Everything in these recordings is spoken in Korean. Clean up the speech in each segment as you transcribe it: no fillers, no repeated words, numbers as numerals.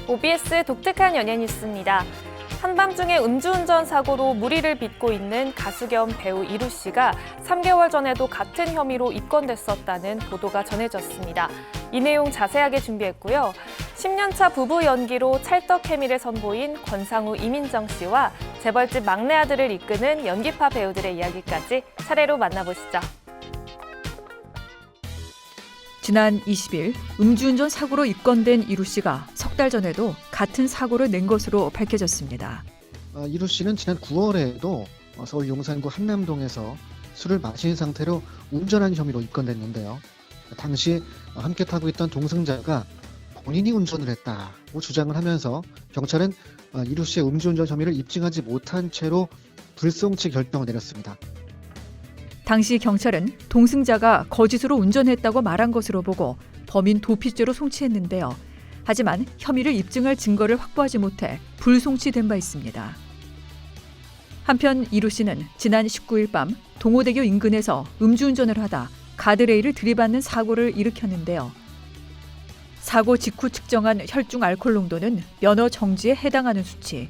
OBS 독특한 연예 뉴스입니다. 한밤중에 음주운전 사고로 무리를 빚고 있는 가수 겸 배우 이루 씨가 3개월 전에도 같은 혐의로 입건됐었다는 보도가 전해졌습니다. 이 내용 자세하게 준비했고요. 10년차 부부 연기로 찰떡 케미를 선보인 권상우, 이민정 씨와 재벌집 막내 아들을 이끄는 연기파 배우들의 이야기까지 차례로 만나보시죠. 지난 20일 음주운전 사고로 입건된 이루 씨가 석 달 전에도 같은 사고를 낸 것으로 밝혀졌습니다. 이루 씨는 지난 9월에도 서울 용산구 한남동에서 술을 마신 상태로 운전한 혐의로 입건됐는데요. 당시 함께 타고 있던 동승자가 본인이 운전을 했다고 주장을 하면서 경찰은 이루 씨의 음주운전 혐의를 입증하지 못한 채로 불송치 결정을 내렸습니다. 당시 경찰은 동승자가 거짓으로 운전했다고 말한 것으로 보고 범인 도피죄로 송치했는데요. 하지만 혐의를 입증할 증거를 확보하지 못해 불송치된 바 있습니다. 한편 이루 씨는 지난 19일 밤 동호대교 인근에서 음주운전을 하다 가드레일을 들이받는 사고를 일으켰는데요. 사고 직후 측정한 혈중 알코올 농도는 면허 정지에 해당하는 수치.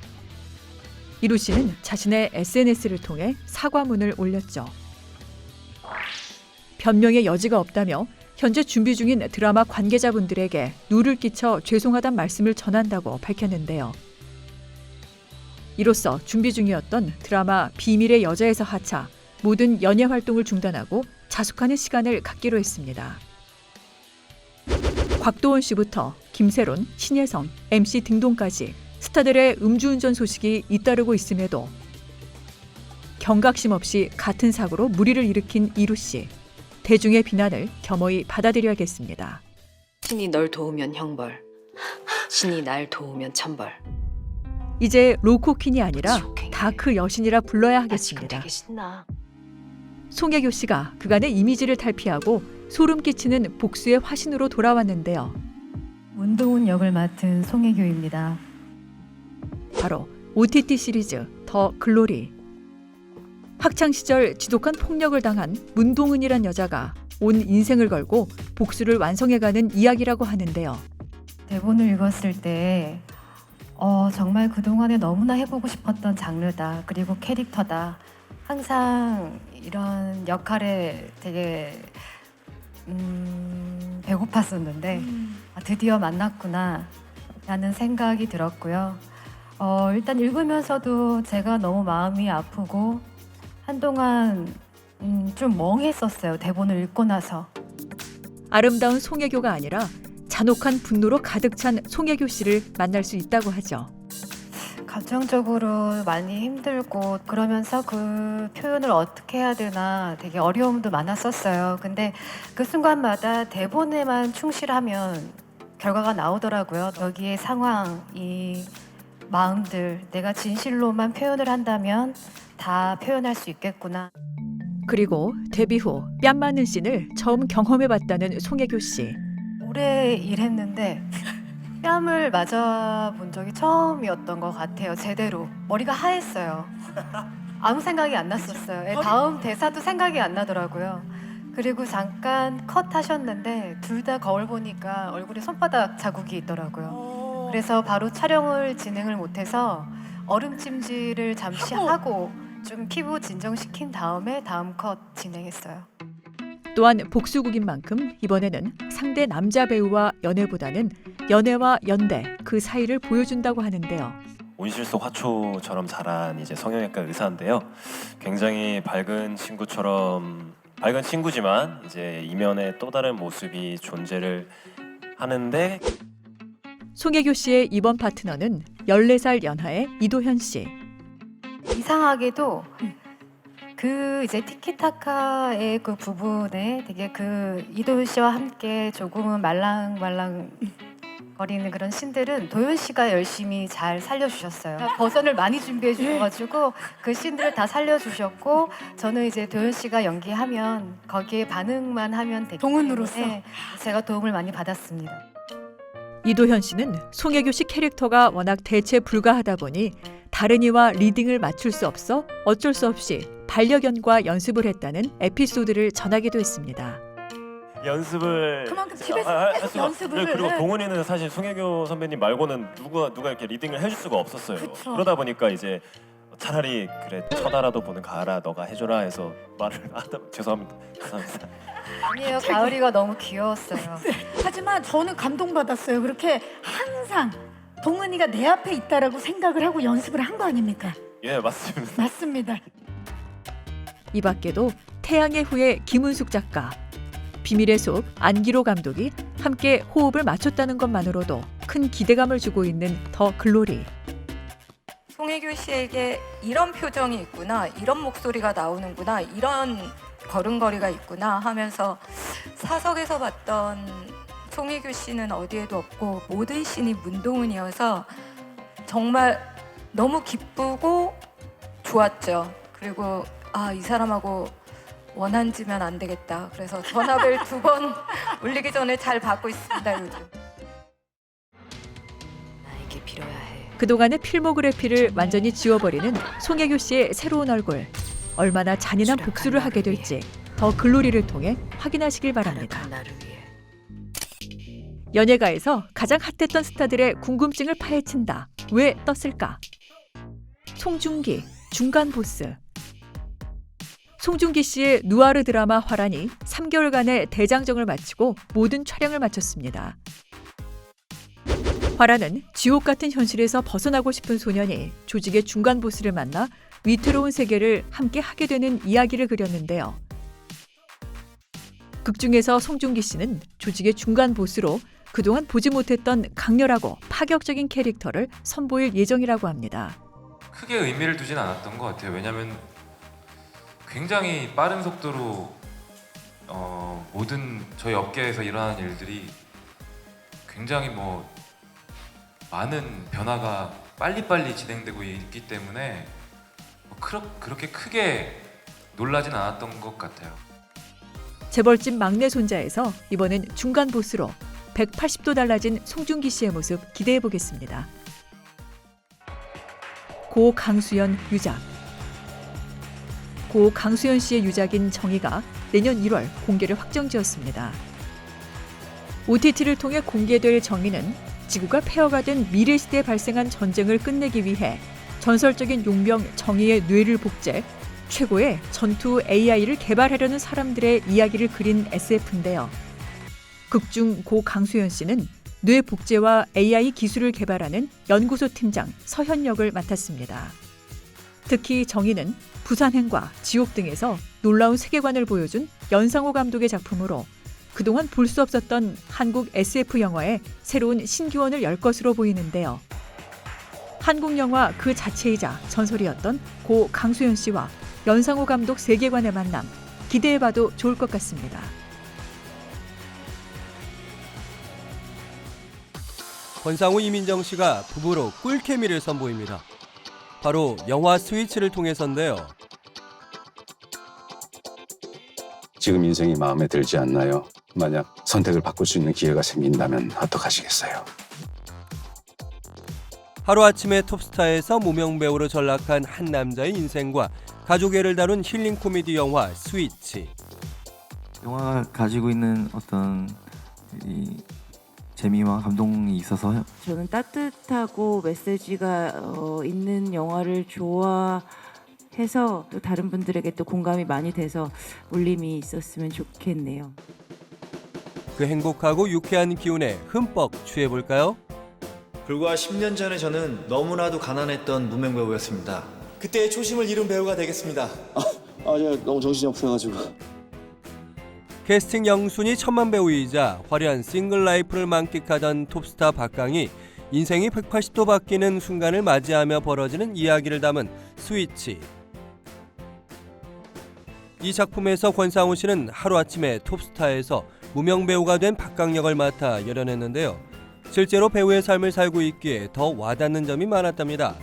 이루 씨는 자신의 SNS를 통해 사과문을 올렸죠. 변명의 여지가 없다며 현재 준비 중인 드라마 관계자분들에게 누를 끼쳐 죄송하다는 말씀을 전한다고 밝혔는데요. 이로써 준비 중이었던 드라마 비밀의 여자에서 하차, 모든 연예 활동을 중단하고 자숙하는 시간을 갖기로 했습니다. 곽도원 씨부터 김세론, 신혜성, MC 등동까지 스타들의 음주운전 소식이 잇따르고 있음에도 경각심 없이 같은 사고로 무리를 일으킨 이루 씨. 대중의 비난을 겸허히 받아들여야겠습니다. 신이 널 도우면 형벌, 신이 날 도우면 천벌. 이제 로코퀸이 아니라 쇼킹해. 다크 여신이라 불러야 나 지금 하겠습니다. 되게 신나. 송혜교 씨가 그간의 이미지를 탈피하고 소름 끼치는 복수의 화신으로 돌아왔는데요. 문도훈 역을 맡은 송혜교입니다. 바로 OTT 시리즈 더 글로리. 학창시절 지독한 폭력을 당한 문동은이란 여자가 온 인생을 걸고 복수를 완성해가는 이야기라고 하는데요. 대본을 읽었을 때 정말 그동안에 너무나 해보고 싶었던 장르다. 그리고 캐릭터다. 항상 이런 역할에 되게 배고팠었는데 드디어 만났구나 라는 생각이 들었고요. 일단 읽으면서도 제가 너무 마음이 아프고 한동안 좀 멍했었어요. 대본을 읽고 나서. 아름다운 송혜교가 아니라 잔혹한 분노로 가득 찬 송혜교 씨를 만날 수 있다고 하죠. 감정적으로 많이 힘들고 그러면서 그 표현을 어떻게 해야 되나 되게 어려움도 많았었어요. 근데 그 순간마다 대본에만 충실하면 결과가 나오더라고요. 여기에 상황, 이 마음들, 내가 진실로만 표현을 한다면 다 표현할 수 있겠구나. 그리고 데뷔 후 뺨 맞는 씬을 처음 경험해봤다는 송혜교 씨. 오래 일했는데 뺨을 맞아본 적이 처음이었던 것 같아요. 제대로. 머리가 하했어요. 아무 생각이 안 났었어요. 다음 대사도 생각이 안 나더라고요. 그리고 잠깐 컷 하셨는데 둘 다 거울 보니까 얼굴에 손바닥 자국이 있더라고요. 그래서 바로 촬영을 진행을 못해서 얼음찜질을 잠시 하고 좀 피부 진정시킨 다음에 다음 컷 진행했어요. 또한 복수국인 만큼 이번에는 상대 남자 배우와 연애보다는 연애와 연대 그 사이를 보여준다고 하는데요. 온실 속 화초처럼 자란 이제 성형외과 의사인데요. 굉장히 밝은 친구지만 이제 이면에 또 다른 모습이 존재를 하는데 송혜교 씨의 이번 파트너는 14살 연하의 이도현 씨. 이상하게도 그 이제 티키타카의 그 부분에 되게 그 이도현 씨와 함께 조금은 말랑말랑 거리는 그런 씬들은 도현 씨가 열심히 잘 살려주셨어요. 버전을 많이 준비해 주셔가지고 그 씬들을 다 살려주셨고 저는 이제 도현 씨가 연기하면 거기에 반응만 하면 되기 동은으로서? 때문에 제가 도움을 많이 받았습니다. 이도현 씨는 송혜교 씨 캐릭터가 워낙 대체 불가하다 보니 다른 이와 리딩을 맞출 수 없어 어쩔 수 없이 반려견과 연습을 했다는 에피소드를 전하기도 했습니다. 연습을 그만큼 집에서 계속 했어요. 연습을. 그리고 해. 동훈이는 사실 송혜교 선배님 말고는 누가 이렇게 리딩을 해줄 수가 없었어요. 그쵸. 그러다 보니까 이제 차라리 그래 쳐다라도 보는 가라 너가 해줘라 해서 말을 하다 죄송합니다. 아니에요. 가을이가 너무 귀여웠어요. 하지만 저는 감동받았어요. 그렇게 항상 동은이가 내 앞에 있다라고 생각을 하고 연습을 한 거 아닙니까? 예 맞습니다. 맞습니다. 이 밖에도 태양의 후예 김은숙 작가, 비밀의 숲 안기로 감독이 함께 호흡을 맞췄다는 것만으로도 큰 기대감을 주고 있는 더 글로리. 송혜교 씨에게 이런 표정이 있구나, 이런 목소리가 나오는구나, 이런 걸음걸이가 있구나 하면서 사석에서 봤던 송혜교 씨는 어디에도 없고 모든 신이 문동은이어서 정말 너무 기쁘고 좋았죠. 그리고 이 사람하고 원한지면 안 되겠다. 그래서 전화벨 2번 울리기 전에 잘 받고 있습니다, 요즘. 나에게 빌어야 해. 그동안의 필모그래피를 완전히 지워버리는 송혜교 씨의 새로운 얼굴. 얼마나 잔인한 복수를 하게 될지 더 글로리를 통해 확인하시길 바랍니다. 타락한 나를 위해. 연예가에서 가장 핫했던 스타들의 궁금증을 파헤친다. 왜 떴을까? 송중기, 중간 보스. 송중기 씨의 누아르 드라마 화란이 3개월간의 대장정을 마치고 모든 촬영을 마쳤습니다. 화란은 지옥 같은 현실에서 벗어나고 싶은 소년이 조직의 중간 보스를 만나 위태로운 세계를 함께 하게 되는 이야기를 그렸는데요. 극중에서 송중기 씨는 조직의 중간 보스로 그동안 보지 못했던 강렬하고 파격적인 캐릭터를 선보일 예정이라고 합니다. 크게 의미를 두진 않았던 것 같아요. 왜냐하면 굉장히 빠른 속도로 모든 저희 업계에서 일어나는 일들이 굉장히 많은 변화가 빨리빨리 진행되고 있기 때문에 그렇게 크게 놀라진 않았던 것 같아요. 재벌집 막내 손자에서 이번엔 중간 보스로 180도 달라진 송중기 씨의 모습 기대해 보겠습니다. 고 강수연 유작. 고 강수연 씨의 유작인 정의가 내년 1월 공개를 확정지었습니다. OTT를 통해 공개될 정의는 지구가 폐허가 된 미래 시대에 발생한 전쟁을 끝내기 위해 전설적인 용병 정의의 뇌를 복제, 최고의 전투 AI를 개발하려는 사람들의 이야기를 그린 SF인데요. 극중 고 강수연 씨는 뇌 복제와 AI 기술을 개발하는 연구소 팀장 서현 역을 맡았습니다. 특히 정의는 부산행과 지옥 등에서 놀라운 세계관을 보여준 연상호 감독의 작품으로 그동안 볼 수 없었던 한국 SF 영화에 새로운 신기원을 열 것으로 보이는데요. 한국 영화 그 자체이자 전설이었던 고 강수연 씨와 연상호 감독 세계관의 만남 기대해봐도 좋을 것 같습니다. 권상우 이민정 씨가 부부로 꿀케미를 선보입니다. 바로 영화 스위치를 통해서인데요. 지금 인생이 마음에 들지 않나요? 만약 선택을 바꿀 수 있는 기회가 생긴다면 어떡하시겠어요? 하루아침에 톱스타에서 무명 배우로 전락한 한 남자의 인생과 가족애를 다룬 힐링 코미디 영화 스위치. 영화가 가지고 있는 어떤 이 재미와 감동이 있어서 저는 따뜻하고 메시지가 있는 영화를 좋아해서 또 다른 분들에게 또 공감이 많이 돼서 울림이 있었으면 좋겠네요. 그 행복하고 유쾌한 기운에 흠뻑 취해볼까요? 불과 10년 전에 저는 너무나도 가난했던 무명 배우였습니다. 그때의 초심을 잃은 배우가 되겠습니다. 제가 너무 정신이 없어가지고. 캐스팅 영순위 천만 배우이자 화려한 싱글 라이프를 만끽하던 톱스타 박강이 인생이 180도 바뀌는 순간을 맞이하며 벌어지는 이야기를 담은 스위치. 이 작품에서 권상우 씨는 하루아침에 톱스타에서 무명 배우가 된 박강 역을 맡아 열연했는데요. 실제로 배우의 삶을 살고 있기에 더 와닿는 점이 많았답니다.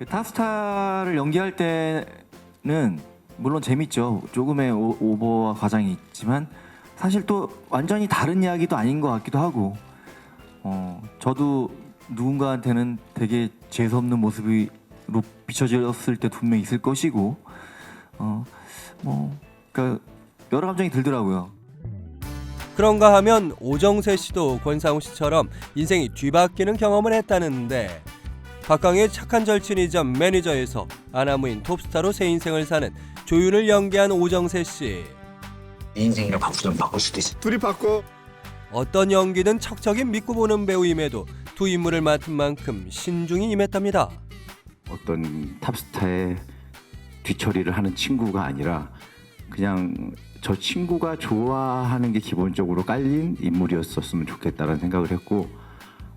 탑스타를 연기할 때는 물론 재밌죠. 조금의 오버와 과장이 있지만 사실 또 완전히 다른 이야기도 아닌 것 같기도 하고 저도 누군가한테는 되게 재수없는 모습으로 비춰졌을 때 분명히 있을 것이고 그러니까 여러 감정이 들더라고요. 그런가 하면 오정세 씨도 권상우 씨처럼 인생이 뒤바뀌는 경험을 했다는데 박강의 착한 절친이자 매니저에서 아나무인 톱스타로 새 인생을 사는 조윤을 연기한 오정세 씨. 내 인생이랑 바꾸면 바꿀 수도 있어. 둘이 바꿔. 어떤 연기든 척척이 믿고 보는 배우임에도 두 인물을 맡은 만큼 신중히 임했답니다. 어떤 탑스타의 뒤처리를 하는 친구가 아니라 그냥 저 친구가 좋아하는 게 기본적으로 깔린 인물이었었으면 좋겠다는 생각을 했고,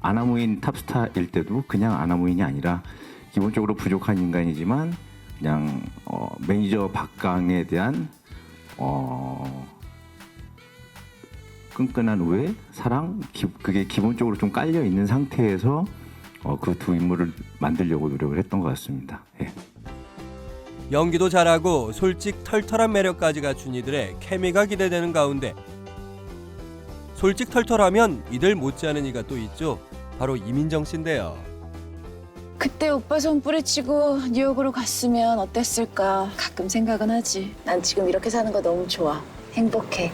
아나무인 탑스타일 때도 그냥 아나무인이 아니라 기본적으로 부족한 인간이지만 그냥 매니저 박강에 대한 끈끈한 우애, 사랑, 그게 기본적으로 좀 깔려 있는 상태에서 그 두 인물을 만들려고 노력을 했던 것 같습니다. 예. 연기도 잘하고 솔직 털털한 매력까지 갖춘 이들의 케미가 기대되는 가운데 솔직 털털하면 이들 못지않은 이가 또 있죠. 바로 이민정 씨인데요. 그때 오빠 손 뿌리치고 뉴욕으로 갔으면 어땠을까 가끔 생각은 하지. 난 지금 이렇게 사는 거 너무 좋아. 행복해.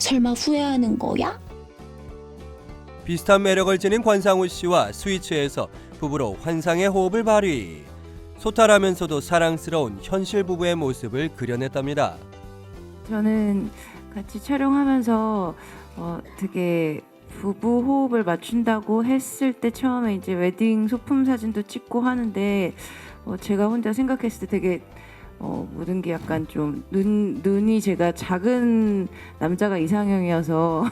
설마 후회하는 거야? 비슷한 매력을 지닌 권상우 씨와 스위치에서 부부로 환상의 호흡을 발휘. 소탈하면서도 사랑스러운 현실 부부의 모습을 그려냈답니다. 저는 같이 촬영하면서 되게 부부 호흡을 맞춘다고 했을 때 처음에 이제 웨딩 소품 사진도 찍고 하는데 제가 혼자 생각했을 때 되게 모든 게 약간 좀 눈이 제가 작은 남자가 이상형이어서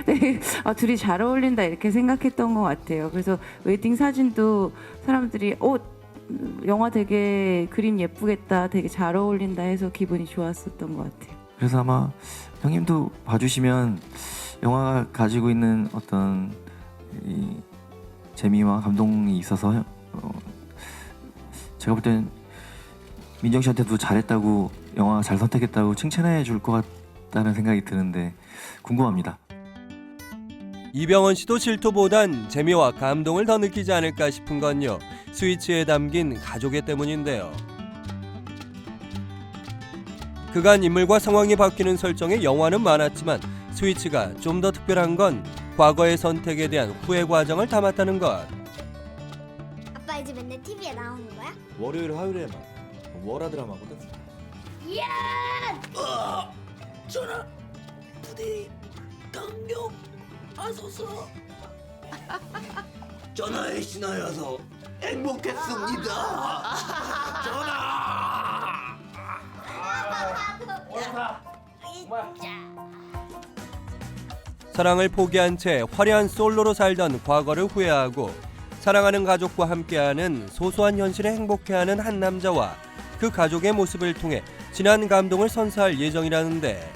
네, 둘이 잘 어울린다 이렇게 생각했던 것 같아요. 그래서 웨딩 사진도 사람들이 영화 되게 그림 예쁘겠다, 되게 잘 어울린다 해서 기분이 좋았었던 것 같아요. 그래서 아마 형님도 봐주시면 영화가 가지고 있는 어떤 이 재미와 감동이 있어서 제가 볼 땐 민정 씨한테도 잘했다고, 영화 잘 선택했다고 칭찬해 줄 것 같다는 생각이 드는데 궁금합니다. 이병헌 씨도 질투보단 재미와 감동을 더 느끼지 않을까 싶은 건요. 스위치에 담긴 가족애 때문인데요. 그간 인물과 상황이 바뀌는 설정의 영화는 많았지만 스위치가 좀 더 특별한 건 과거의 선택에 대한 후회 과정을 담았다는 것. 아빠 이제 맨날 TV에 나오는 거야? 월요일 화요일에만 월화 드라마거든. 이야! 전화 부디 강력 하소서. 전화에 신하여서 행복했습니다. 전화. 사랑을 포기한 채 화려한 솔로로 살던 과거를 후회하고 사랑하는 가족과 함께하는 소소한 현실에 행복해하는 한 남자와 그 가족의 모습을 통해 진한 감동을 선사할 예정이라는데,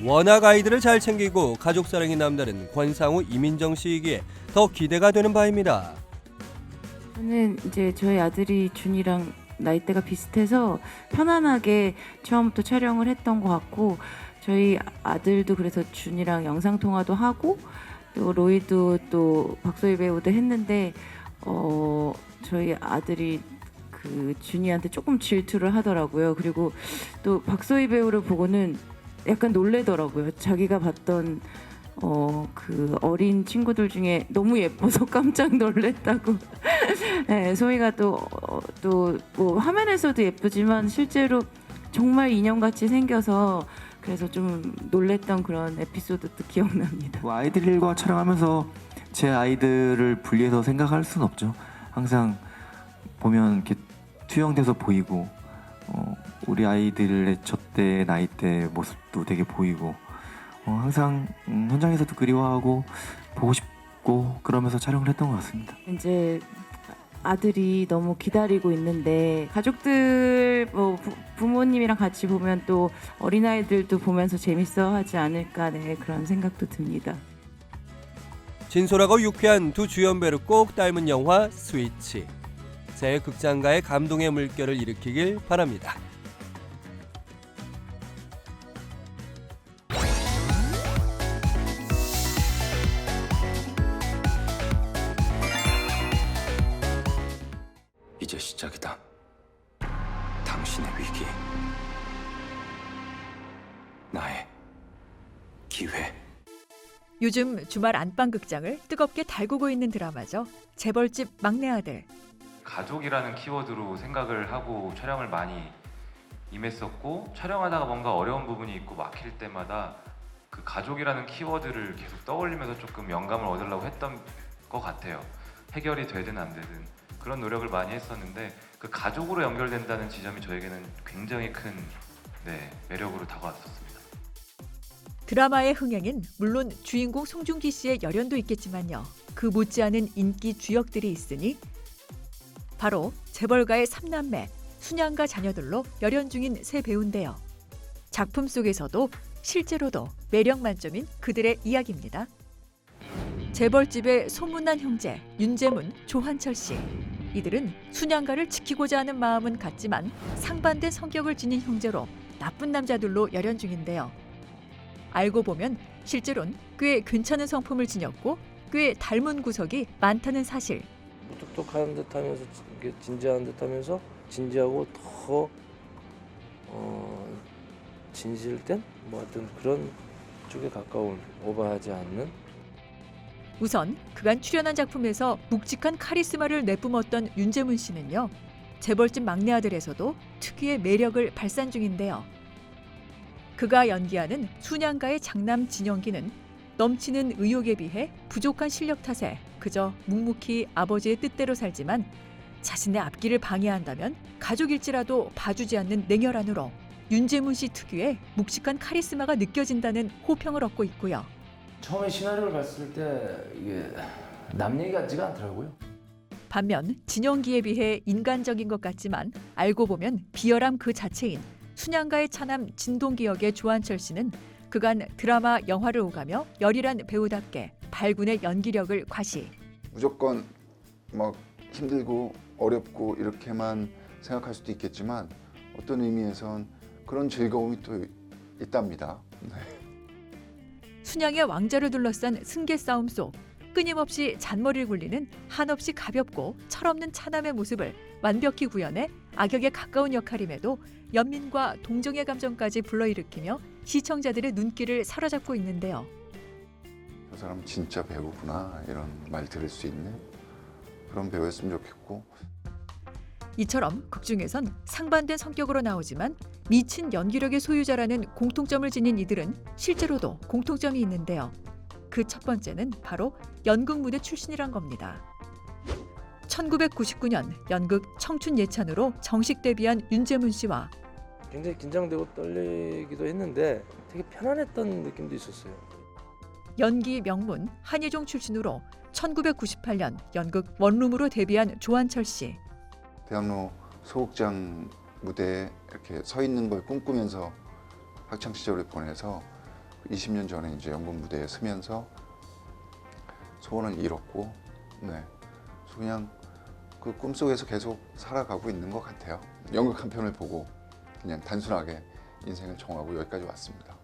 워낙 아이들을 잘 챙기고 가족 사랑이 남다른 권상우, 이민정 씨이기에 더 기대가 되는 바입니다. 저는 이제 저희 아들이 준이랑 나이대가 비슷해서 편안하게 처음부터 촬영을 했던 것 같고, 저희 아들도 그래서 준이랑 영상 통화도 하고 또 로이도 또 박소희 배우도 했는데 저희 아들이 그 준이한테 조금 질투를 하더라고요. 그리고 또 박소희 배우를 보고는 약간 놀래더라고요. 자기가 봤던 그 어린 친구들 중에 너무 예뻐서 깜짝 놀랬다고. 네, 소희가 또 뭐 화면에서도 예쁘지만 실제로 정말 인형같이 생겨서 그래서 좀 놀랬던 그런 에피소드도 기억납니다. 아이들과 촬영하면서 제 아이들을 분리해서 생각할 수는 없죠. 항상 보면 이렇게 투영돼서 보이고 우리 아이들의 저때 나이대 모습도 되게 보이고 항상 현장에서도 그리워하고 보고 싶고 그러면서 촬영을 했던 것 같습니다. 이제 아들이 너무 기다리고 있는데 가족들 부모님이랑 같이 보면 또 어린아이들도 보면서 재밌어하지 않을까 그런 생각도 듭니다. 진솔하고 유쾌한 두 주연 배를 꼭 닮은 영화 스위치. 새 극장가의 감동의 물결을 일으키길 바랍니다. 이제 시작이다. 당신의 위기. 나의 기회. 요즘 주말 안방극장을 뜨겁게 달구고 있는 드라마죠. 재벌집 막내 아들. 가족이라는 키워드로 생각을 하고 촬영을 많이 임했었고, 촬영하다가 뭔가 어려운 부분이 있고 막힐 때마다 그 가족이라는 키워드를 계속 떠올리면서 조금 영감을 얻으려고 했던 것 같아요. 해결이 되든 안 되든 그런 노력을 많이 했었는데, 그 가족으로 연결된다는 지점이 저에게는 굉장히 큰 매력으로 다가왔었습니다. 드라마의 흥행엔 물론 주인공 송중기 씨의 열연도 있겠지만요. 그 못지않은 인기 주역들이 있으니 바로 재벌가의 3남매, 순양가 자녀들로 열연 중인 세 배우인데요. 작품 속에서도 실제로도 매력 만점인 그들의 이야기입니다. 재벌집의 소문난 형제 윤재문, 조한철 씨. 이들은 순양가를 지키고자 하는 마음은 같지만 상반된 성격을 지닌 형제로 나쁜 남자들로 열연 중인데요. 알고 보면 실제로는 꽤 괜찮은 성품을 지녔고 꽤 닮은 구석이 많다는 사실. 무뚝뚝한 듯하면서 진지한 듯하면서 진지하고 더 진실된 어떤 그런 쪽에 가까운, 오버하지 않는. 우선 그간 출연한 작품에서 묵직한 카리스마를 내뿜었던 윤재문 씨는요. 재벌집 막내 아들에서도 특유의 매력을 발산 중인데요. 그가 연기하는 순양가의 장남 진영기는 넘치는 의욕에 비해 부족한 실력 탓에 그저 묵묵히 아버지의 뜻대로 살지만 자신의 앞길을 방해한다면 가족일지라도 봐주지 않는 냉혈한으로 윤재문 씨 특유의 묵직한 카리스마가 느껴진다는 호평을 얻고 있고요. 처음에 시나리오를 봤을 때 이게 남 얘기 같지가 않더라고요. 반면 진영기에 비해 인간적인 것 같지만 알고 보면 비열함 그 자체인 순양가의 차남 진동기 역의 조한철 씨는 그간 드라마, 영화를 오가며 열일한 배우답게 발군의 연기력을 과시. 무조건 막 힘들고 어렵고 이렇게만 생각할 수도 있겠지만 어떤 의미에선 그런 즐거움이 또 있답니다. 순양의 왕자를 둘러싼 승계 싸움 속 끊임없이 잔머리를 굴리는 한없이 가볍고 철없는 차남의 모습을 완벽히 구현해 악역에 가까운 역할임에도 연민과 동정의 감정까지 불러일으키며 시청자들의 눈길을 사로잡고 있는데요. 저 사람 진짜 배우구나 이런 말 들을 수 있는 그런 배우였으면 좋겠고. 이처럼 극중에선 상반된 성격으로 나오지만 미친 연기력의 소유자라는 공통점을 지닌 이들은 실제로도 공통점이 있는데요. 그 첫 번째는 바로 연극 무대 출신이란 겁니다. 1999년 연극 청춘 예찬으로 정식 데뷔한 윤재문 씨와 굉장히 긴장되고 떨리기도 했는데 되게 편안했던 느낌도 있었어요. 연기 명문 한예종 출신으로 1998년 연극 원룸으로 데뷔한 조한철 씨. 대학로 소극장 무대에 이렇게 서 있는 걸 꿈꾸면서 학창 시절을 보내서 20년 전에 이제 연극 무대에 서면서 소원을 이뤘고, 그냥 그 꿈속에서 계속 살아가고 있는 것 같아요. 연극 한 편을 보고 그냥 단순하게 인생을 정하고 여기까지 왔습니다.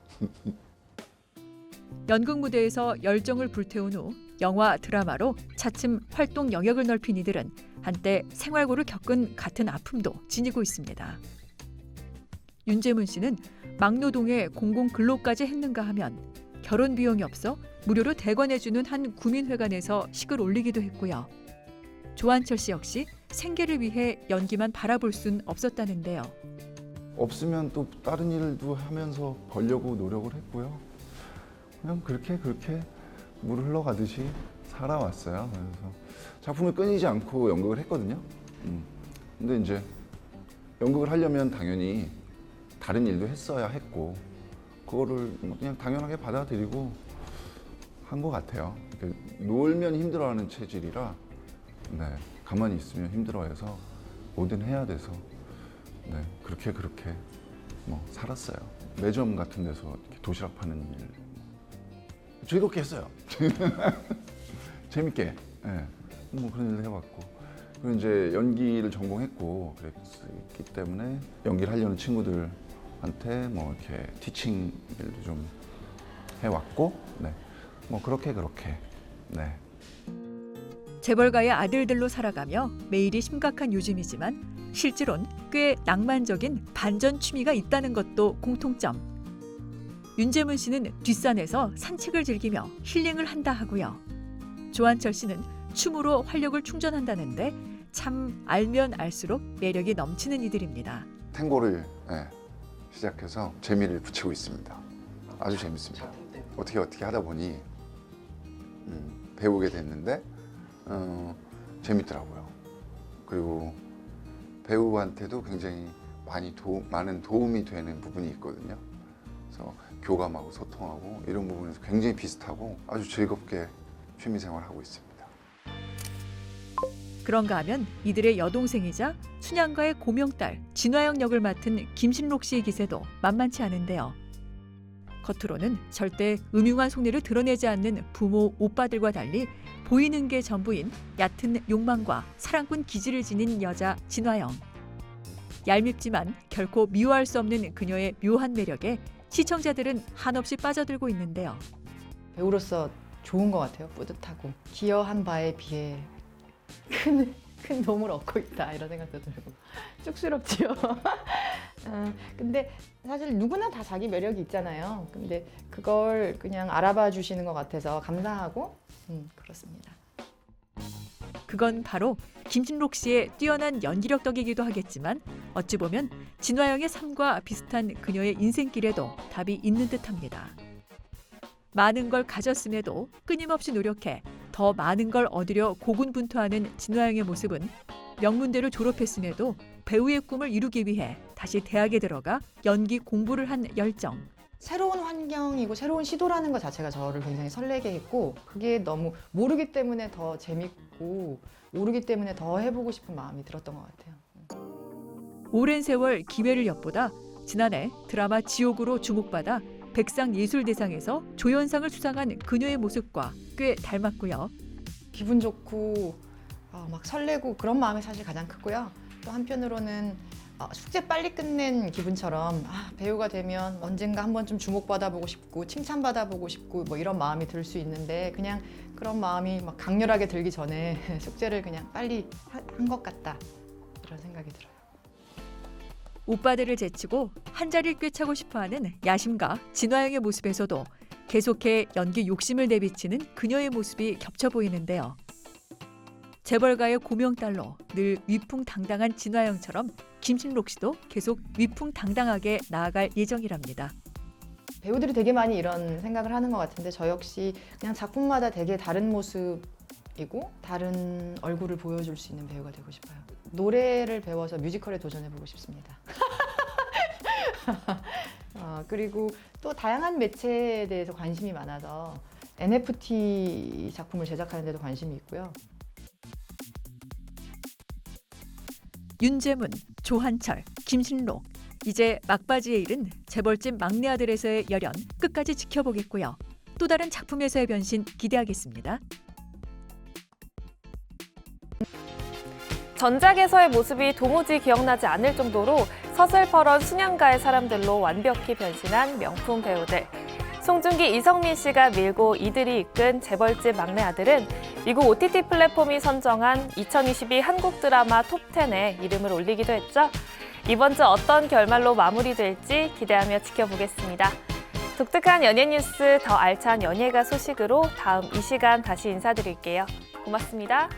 연극 무대에서 열정을 불태운 후 영화, 드라마로 차츰 활동 영역을 넓힌 이들은 한때 생활고를 겪은 같은 아픔도 지니고 있습니다. 윤재문 씨는 막노동에 공공 근로까지 했는가 하면 결혼 비용이 없어 무료로 대관해주는 한 구민회관에서 식을 올리기도 했고요. 조한철 씨 역시 생계를 위해 연기만 바라볼 순 없었다는데요. 없으면 또 다른 일도 하면서 벌려고 노력을 했고요. 그냥 그렇게 물 흘러가듯이 살아왔어요. 그래서 작품을 끊이지 않고 연극을 했거든요. 근데 이제 연극을 하려면 당연히 다른 일도 했어야 했고 그거를 그냥 당연하게 받아들이고 한 것 같아요. 놀면 힘들어하는 체질이라 가만히 있으면 힘들어해서 뭐든 해야 돼서 그렇게 살았어요. 매점 같은 데서 이렇게 도시락 파는 일 즐겁게 했어요. 재밌게 그런 일도 해봤고, 그리고 이제 연기를 전공했고 그랬기 때문에 연기를 하려는 친구들한테 이렇게 티칭 일도 좀 해왔고, 그렇게 재벌가의 아들들로 살아가며 매일이 심각한 요즘이지만 실제로는 꽤 낭만적인 반전 취미가 있다는 것도 공통점. 윤재문 씨는 뒷산에서 산책을 즐기며 힐링을 한다 하고요. 조한철 씨는 춤으로 활력을 충전한다는데 참 알면 알수록 매력이 넘치는 이들입니다. 탱고를 시작해서 재미를 붙이고 있습니다. 아주 재밌습니다. 어떻게 하다 보니 배우게 됐는데 재밌더라고요. 그리고 배우한테도 굉장히 많은 도움이 되는 부분이 있거든요. 그래서 교감하고 소통하고 이런 부분에서 굉장히 비슷하고 아주 즐겁게 취미생활을 하고 있습니다. 그런가 하면 이들의 여동생이자 춘향가의 고명딸 진화영 역을 맡은 김신록 씨의 기세도 만만치 않은데요. 겉으로는 절대 음흉한 속내를 드러내지 않는 부모 오빠들과 달리 보이는 게 전부인 얕은 욕망과 사랑꾼 기질을 지닌 여자 진화영. 얄밉지만 결코 미워할 수 없는 그녀의 묘한 매력에 시청자들은 한없이 빠져들고 있는데요. 배우로서 좋은 것 같아요. 뿌듯하고 기여한 바에 비해 큰 도움을 얻고 있다 이런 생각도 들고 쑥스럽지요. 근데 사실 누구나 다 자기 매력이 있잖아요. 근데 그걸 그냥 알아봐 주시는 것 같아서 감사하고 그렇습니다. 그건 바로 김신록 씨의 뛰어난 연기력 덕이기도 하겠지만 어찌 보면 진화영의 삶과 비슷한 그녀의 인생길에도 답이 있는 듯합니다. 많은 걸 가졌음에도 끊임없이 노력해 더 많은 걸 얻으려 고군분투하는 진화영의 모습은 명문대를 졸업했음에도 배우의 꿈을 이루기 위해 다시 대학에 들어가 연기 공부를 한 열정. 새로운 환경이고 새로운 시도라는 것 자체가 저를 굉장히 설레게 했고 그게 너무 모르기 때문에 더 재밌고 모르기 때문에 더 해보고 싶은 마음이 들었던 것 같아요. 오랜 세월 기회를 엿보다 지난해 드라마 지옥으로 주목받아 백상예술대상에서 조연상을 수상한 그녀의 모습과 꽤 닮았고요. 기분 좋고 막 설레고 그런 마음이 사실 가장 크고요. 또 한편으로는 숙제 빨리 끝낸 기분처럼 배우가 되면 언젠가 한 번쯤 주목받아보고 싶고 칭찬받아보고 싶고 뭐 이런 마음이 들 수 있는데 그냥 그런 마음이 막 강렬하게 들기 전에 숙제를 그냥 빨리 한 것 같다 이런 생각이 들어요. 오빠들을 제치고 한 자리를 꿰차고 싶어하는 야심가 진화영의 모습에서도 계속해 연기 욕심을 내비치는 그녀의 모습이 겹쳐 보이는데요. 재벌가의 고명딸로 늘 위풍당당한 진화영처럼 김신록 씨도 계속 위풍당당하게 나아갈 예정이랍니다. 배우들이 되게 많이 이런 생각을 하는 것 같은데 저 역시 그냥 작품마다 되게 다른 모습이고 다른 얼굴을 보여줄 수 있는 배우가 되고 싶어요. 노래를 배워서 뮤지컬에 도전해보고 싶습니다. 그리고 또 다양한 매체에 대해서 관심이 많아서 NFT 작품을 제작하는 데도 관심이 있고요. 윤재문, 조한철, 김신록. 이제 막바지에 이른 재벌집 막내 아들에서의 열연 끝까지 지켜보겠고요. 또 다른 작품에서의 변신 기대하겠습니다. 전작에서의 모습이 도무지 기억나지 않을 정도로 서슬퍼런 순양가의 사람들로 완벽히 변신한 명품 배우들. 송중기, 이성민 씨가 밀고 이들이 이끈 재벌집 막내 아들은 미국 OTT 플랫폼이 선정한 2022 한국 드라마 톱10에 이름을 올리기도 했죠. 이번 주 어떤 결말로 마무리될지 기대하며 지켜보겠습니다. 독특한 연예 뉴스, 더 알찬 연예가 소식으로 다음 이 시간 다시 인사드릴게요. 고맙습니다.